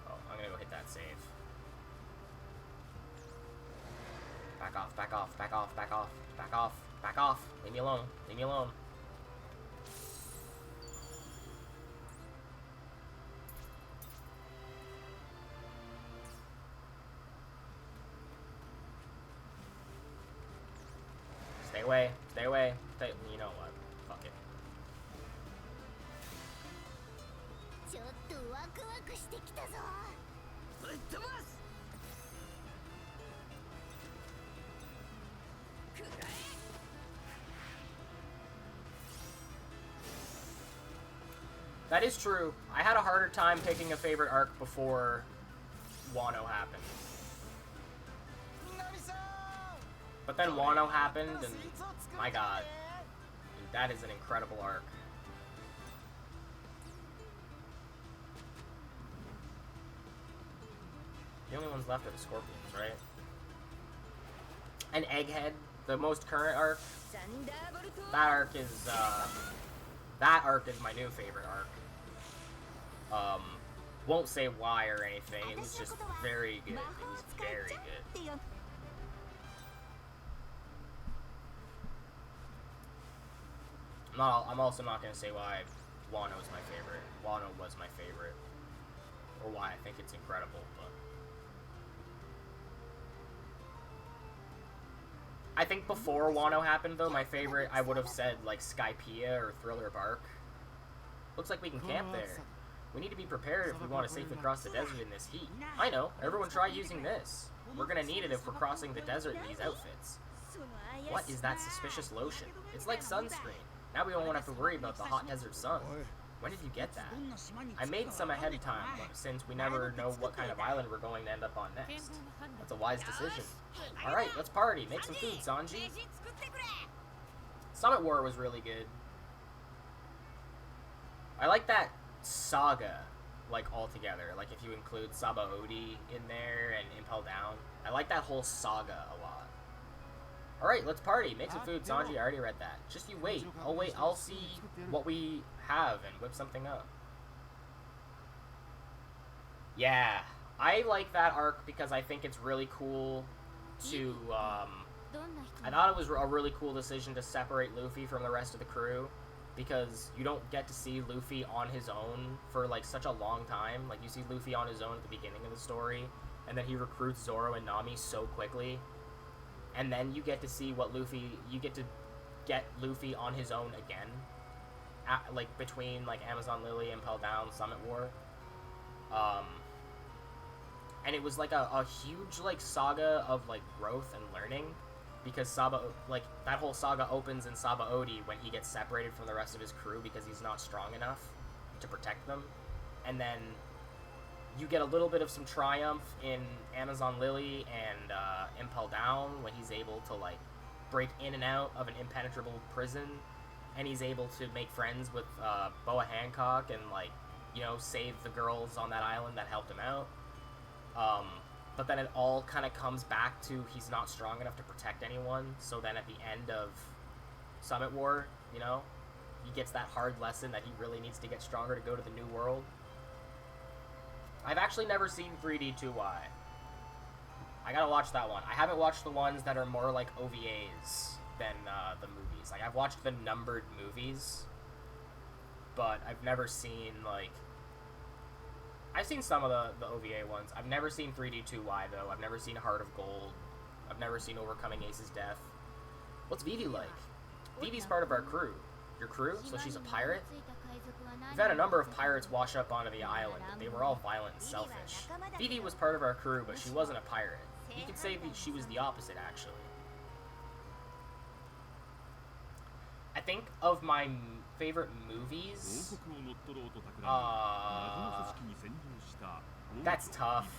Oh, I'm gonna go hit that save. Back off, back off, back off, back off, back off, back off. Leave me alone, leave me alone. Stay away, stay away. You know what? Fuck it. That is true. I had a harder time picking a favorite arc before Wano happened. But then Wano happened, and my god, that is an incredible arc. The only ones left are the Scorpions, right? And Egghead, the most current arc. That arc is my new favorite arc. Won't say why or anything. It was just very good. It was very good. I'm also not gonna say why Wano is my favorite. Wano was my favorite, or why I think it's incredible. But I think before Wano happened, though, my favorite I would have said like Skypiea or Thriller Bark. Looks like we can camp there. We need to be prepared if we want to safely cross the desert in this heat. I know. Everyone try using this. We're gonna need it if we're crossing the desert in these outfits. What is that suspicious lotion? It's like sunscreen. Now we don't want to have to worry about the hot desert sun. When did you get that? I made some ahead of time, since we never know what kind of island we're going to end up on next. That's a wise decision. Alright, let's party. Make some food, Sanji. Summit War was really good. I like that saga, like, altogether. Like, if you include Sabaody in there and Impel Down. I like that whole saga a lot. Alright, let's party. Make some food, Sanji. I already read that. Just you wait. I'll see what we have and whip something up. Yeah. I like that arc because I think it's really cool to, I thought it was a really cool decision to separate Luffy from the rest of the crew. Because you don't get to see Luffy on his own for, like, such a long time. Like, you see Luffy on his own at the beginning of the story. And then he recruits Zoro and Nami so quickly. And then you get to see what you get to get Luffy on his own again. Like, between, like, Amazon Lily, Impel Down, Summit War. And it was, like, a huge, like, saga of, like, growth and learning. Because that whole saga opens in Sabaody when he gets separated from the rest of his crew because he's not strong enough to protect them. And then you get a little bit of some triumph in Amazon Lily and Impel Down when he's able to, like, break in and out of an impenetrable prison, and he's able to make friends with Boa Hancock and, like, you know, save the girls on that island that helped him out. But then it all kind of comes back to he's not strong enough to protect anyone, so then at the end of Summit War, you know, he gets that hard lesson that he really needs to get stronger to go to the New World. I've actually never seen 3D2Y. I gotta watch that one. I haven't watched the ones that are more like OVAs than the movies. Like, I've watched the numbered movies, but I've never seen, like... I've seen some of the OVA ones. I've never seen 3D2Y, though. I've never seen Heart of Gold. I've never seen Overcoming Ace's Death. What's Vivi like? Vivi's part of our crew. Your crew? So she's a pirate? We've had a number of pirates wash up onto the island, but they were all violent and selfish. Vivi was part of our crew, but she wasn't a pirate. You could say that she was the opposite, actually. I think of my favorite movies... that's tough.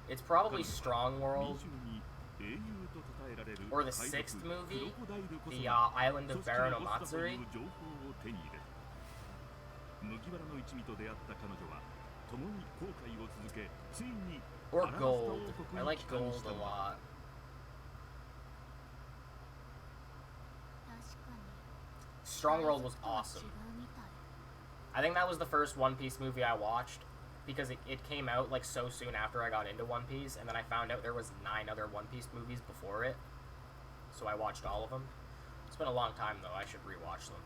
It's probably Strong World, or the 6th movie, the Island of Baron Omatsuri. Or Gold. I like Gold a lot. Strong World was awesome. I think that was the first One Piece movie I watched, because it came out like so soon after I got into One Piece, and then I found out there was 9 other One Piece movies before it, so I watched all of them. It's been a long time though, I should rewatch them.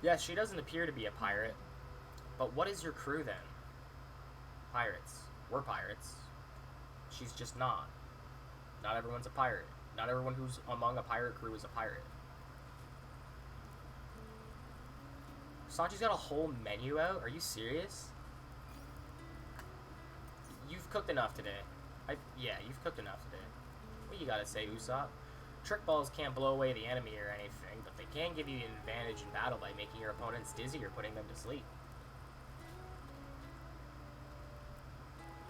Yes, she doesn't appear to be a pirate, but what is your crew then? Pirates. We're pirates. She's just not. Not everyone's a pirate. Not everyone who's among a pirate crew is a pirate. Sanji's got a whole menu out? Are you serious? You've cooked enough today. Yeah, you've cooked enough today. What you gotta say, Usopp? Trick balls can't blow away the enemy or anything, but they can give you an advantage in battle by making your opponents dizzy or putting them to sleep.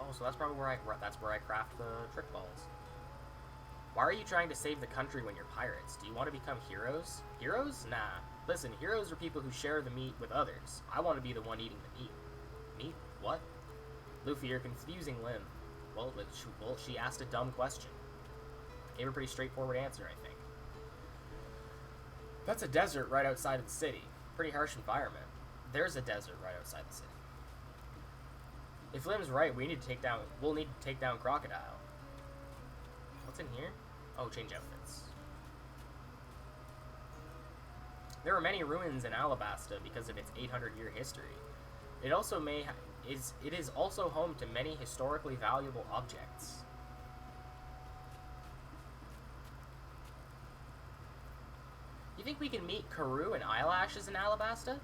Oh, so that's probably where I craft the trick balls. Why are you trying to save the country when you're pirates? Do you want to become heroes? Heroes? Nah. Listen, heroes are people who share the meat with others. I want to be the one eating the meat. Meat? What? Luffy, you're confusing Lim. Well, she asked a dumb question. Gave her a pretty straightforward answer, I think. That's a desert right outside of the city. Pretty harsh environment. There's a desert right outside the city. If Lim's right, we'll need to take down Crocodile. What's in here? Oh, change outfits. There are many ruins in Alabasta because of its 800-year history. It is also home to many historically valuable objects. You think we can meet Karoo and Eyelashes in Alabasta?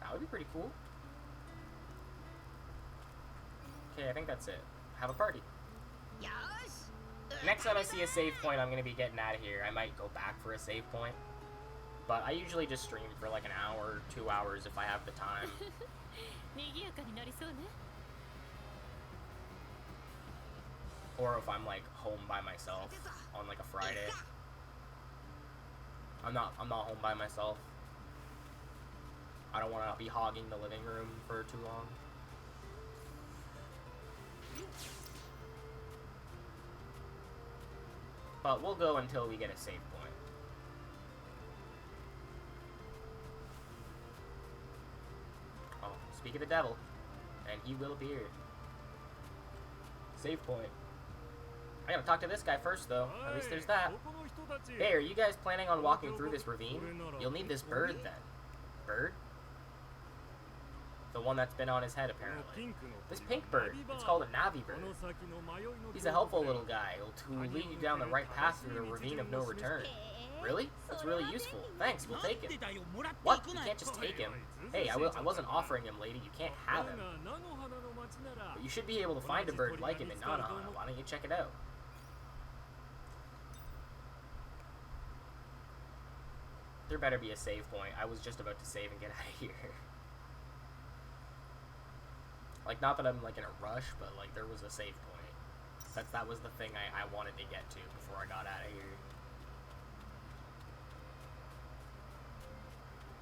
That would be pretty cool. Okay, I think that's it. Have a party. Next time I see a save point, I'm going to be getting out of here. I might go back for a save point. But I usually just stream for like an hour, 2 hours if I have the time. Or if I'm like home by myself on like a Friday. I'm not home by myself. I don't want to be hogging the living room for too long. But we'll go until we get a save point. Oh, speak of the devil, and he will appear. Save point. I gotta talk to this guy first, though. At least there's that. Hey, are you guys planning on walking through this ravine? You'll need this bird, then. Bird? The one that's been on his head, apparently. This pink bird. It's called a Navi bird. He's a helpful little guy who will lead you down the right path through the ravine of no return. Really? That's really useful. Thanks, we'll take him. What? You can't just take him. Hey, I wasn't offering him, lady. You can't have him. But you should be able to find a bird like him in Nanohana. Why don't you check it out? There better be a save point. I was just about to save and get out of here. Like, not that I'm, like, in a rush, but, like, there was a save point. That was the thing I wanted to get to before I got out of here.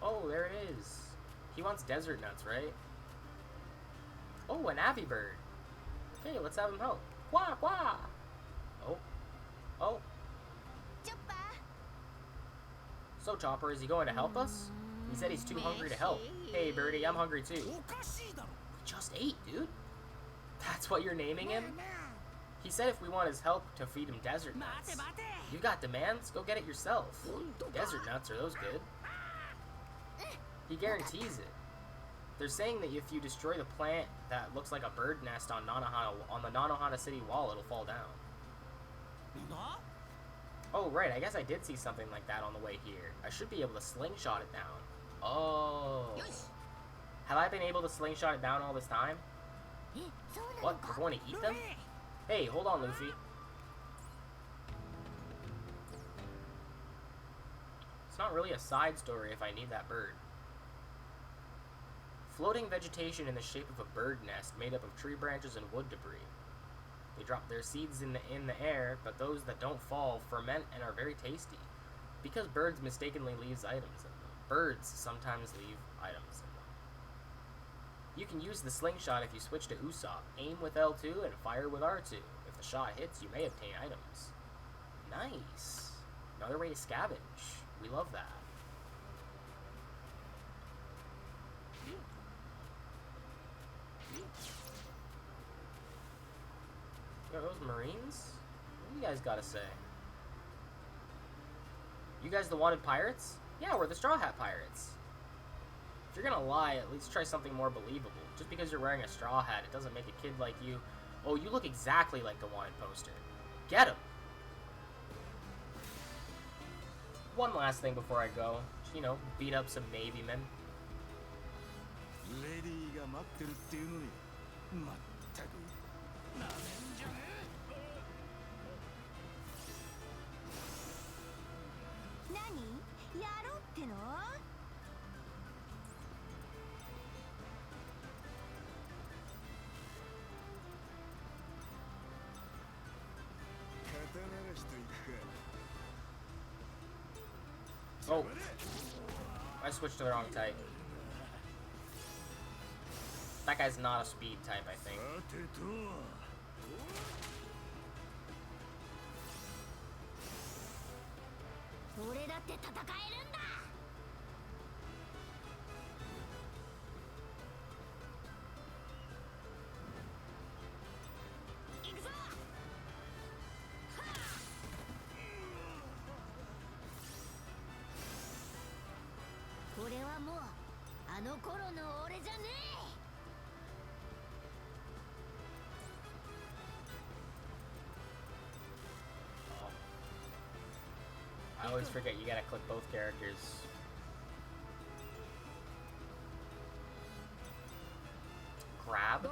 Oh, there it is. He wants desert nuts, right? Oh, an abbey bird. Okay, let's have him help. Quack, quack. Oh. Oh. So, Chopper, is he going to help us? He said he's too hungry to help. Hey, Birdie, I'm hungry too. We just ate, dude. That's what you're naming him? He said if we want his help to feed him desert nuts. You got demands? Go get it yourself. Desert nuts, are those good? He guarantees it. They're saying that if you destroy the plant that looks like a bird nest on the Nanohana City wall, it'll fall down. Oh, right, I guess I did see something like that on the way here. I should be able to slingshot it down. Oh. Have I been able to slingshot it down all this time? What, we're going to eat them? Hey, hold on, Luffy. It's not really a side story if I need that bird. Floating vegetation in the shape of a bird nest made up of tree branches and wood debris. They drop their seeds in the air, but those that don't fall ferment and are very tasty. Because birds mistakenly leave items in them. Birds sometimes leave items in them. You can use the slingshot if you switch to Usopp. Aim with L2 and fire with R2. If the shot hits, you may obtain items. Nice. Another way to scavenge. We love that. Are those Marines? What do you guys gotta say? You guys the wanted pirates? Yeah, we're the Straw Hat Pirates. If you're gonna lie, at least try something more believable. Just because you're wearing a straw hat, it doesn't make a kid like you. Oh, you look exactly like the wanted poster. Get him! One last thing before I go. You know, beat up some Navy men. Oh, I switched to the wrong type. That guy's not a speed type, I think. I always forget you gotta click both characters. Grab?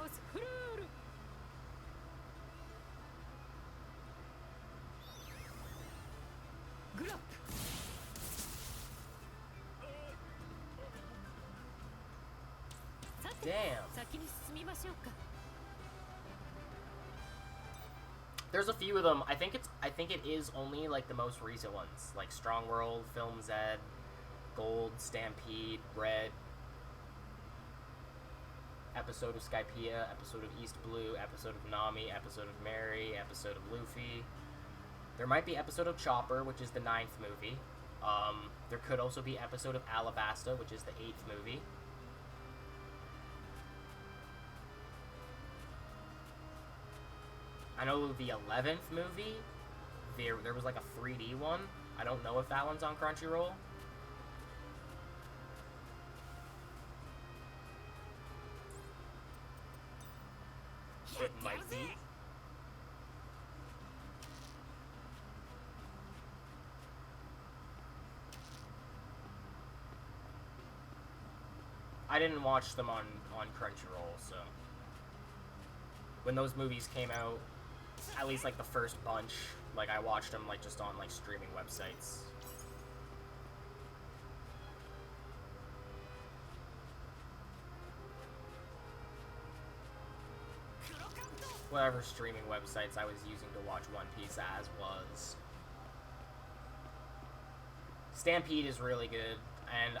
Damn. There's a few of them. I think it is only like the most recent ones, like Strong World, Film Z, Gold, Stampede, Red, episode of Skypiea, episode of East Blue, episode of Nami, episode of Mary, episode of Luffy. There might be episode of Chopper, which is the 9th movie. There could also be episode of Alabasta, which is the 8th movie. I know the 11th movie, there was like a 3D one. I don't know if that one's on Crunchyroll. It might be. I didn't watch them on Crunchyroll, so when those movies came out, at least like the first bunch, like I watched them like just on like streaming websites. Whatever streaming websites I was using to watch One Piece as was. Stampede is really good, and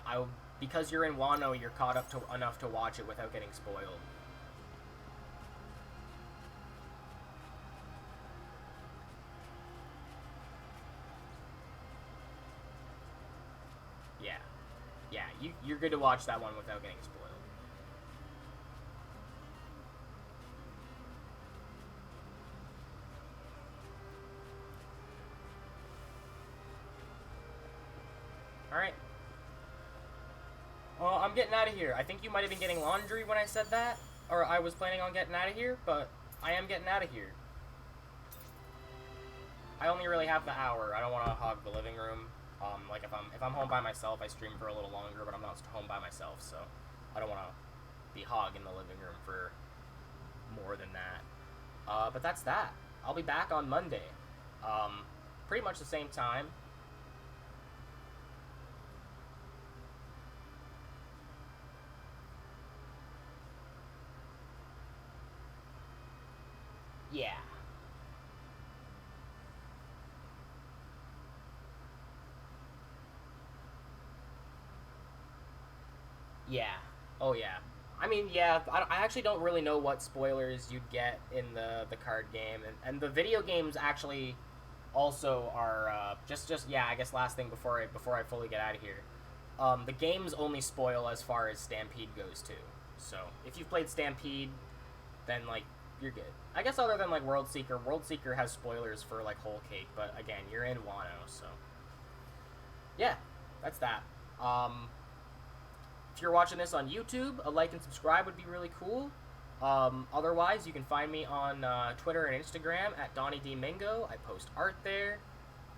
because you're in Wano, you're caught up to enough to watch it without getting spoiled. Yeah. Yeah, you're good to watch that one without getting spoiled. Alright. Well, I'm getting out of here. I think you might have been getting laundry when I said that. Or I was planning on getting out of here, but I am getting out of here. I only really have the hour. I don't want to hog the living room. Like if I'm home by myself, I stream for a little longer, but I'm not home by myself, so I don't want to be hogging the living room for more than that. But that's that. I'll be back on Monday. Pretty much the same time. Yeah. Yeah. Oh, yeah. I mean, yeah, I actually don't really know what spoilers you'd get in the card game. And the video games actually also are, yeah, I guess last thing before I fully get out of here. The games only spoil as far as Stampede goes, too. So, if you've played Stampede, then, like, you're good. I guess other than, like, World Seeker has spoilers for, like, Whole Cake, but, again, you're in Wano, so... Yeah, that's that. If you're watching this on YouTube, a like and subscribe would be really cool. Otherwise, you can find me on Twitter and Instagram at DonnieDMingo. I post art there.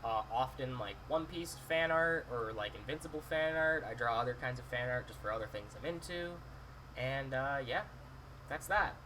Often, like, One Piece fan art or, like, Invincible fan art. I draw other kinds of fan art just for other things I'm into. And, yeah, that's that.